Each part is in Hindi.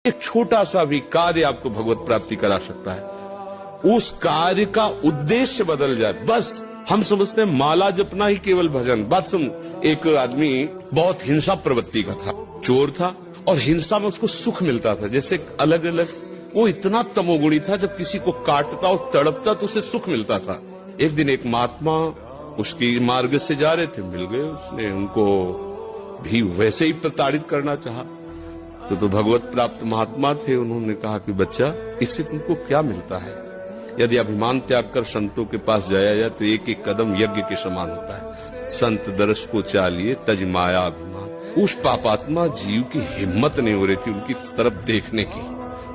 एक छोटा सा भी कार्य आपको भगवत प्राप्ति करा सकता है। उस कार्य का उद्देश्य बदल जाए, बस। हम समझते हैं माला जपना ही केवल भजन। बात सुन, एक आदमी बहुत हिंसा प्रवृत्ति का था, चोर था, और हिंसा में उसको सुख मिलता था। जैसे अलग अलग, वो इतना तमोगुणी था, जब किसी को काटता और तड़पता तो उसे सुख मिलता था। एक दिन एक महात्मा उसकी मार्ग से जा रहे थे, मिल गए। उसने उनको भी वैसे ही प्रताड़ित करना चाहा। तो भगवत प्राप्त महात्मा थे, उन्होंने कहा कि बच्चा, इससे तुमको क्या मिलता है? यदि अभिमान त्याग कर संतों के पास जाया जाए तो एक एक कदम यज्ञ के समान होता है। संत दर्श को चालिए तज माया अभिमान। उस पापात्मा जीव की हिम्मत नहीं हो रही थी उनकी तरफ देखने की।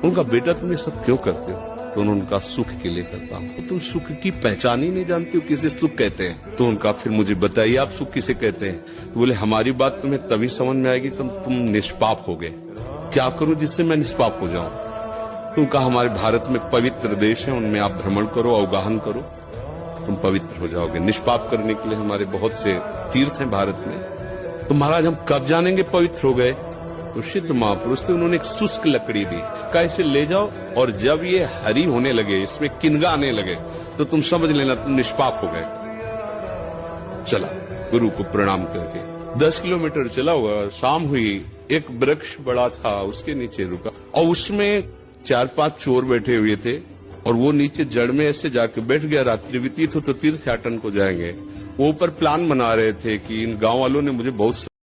उनका, बेटा तुम ये सब क्यों करते हो? तो उन्होंने कहा, सुख के लिए करता हूँ। तो तुम सुख की पहचान ही नहीं जानते हो, किसे सुख कहते हैं? तो उनका, फिर मुझे बताइए आप सुख किसे कहते हैं? तो बोले, हमारी बात तुम्हें तभी समझ में आएगी तुम निष्पाप हो गए। क्या करूं जिससे मैं निष्पाप हो जाऊं? तो कहा, हमारे भारत में पवित्र देश है, उनमें आप भ्रमण करो, अवगाहन करो, तुम पवित्र हो जाओगे। निष्पाप करने के लिए हमारे बहुत से तीर्थ हैं भारत में। तो महाराज, हम कब जानेंगे पवित्र हो गए? तो सिद्ध महापुरुष थे, उन्होंने एक शुष्क लकड़ी दी, कैसे ले जाओ, और जब ये हरी होने लगे, इसमें किनगा आने लगे, तो तुम समझ लेना तुम निष्पाप हो गए। चला गुरु को प्रणाम करके 10 किलोमीटर चला हुआ, शाम हुई। एक वृक्ष बड़ा था, उसके नीचे रुका, और उसमें 4-5 चोर बैठे हुए थे, और वो नीचे जड़ में ऐसे जाके बैठ गया। रात्रि व्यतीत हो तो तीर्थयाटन को जाएंगे। वो ऊपर प्लान बना रहे थे कि इन गांव वालों ने मुझे बहुत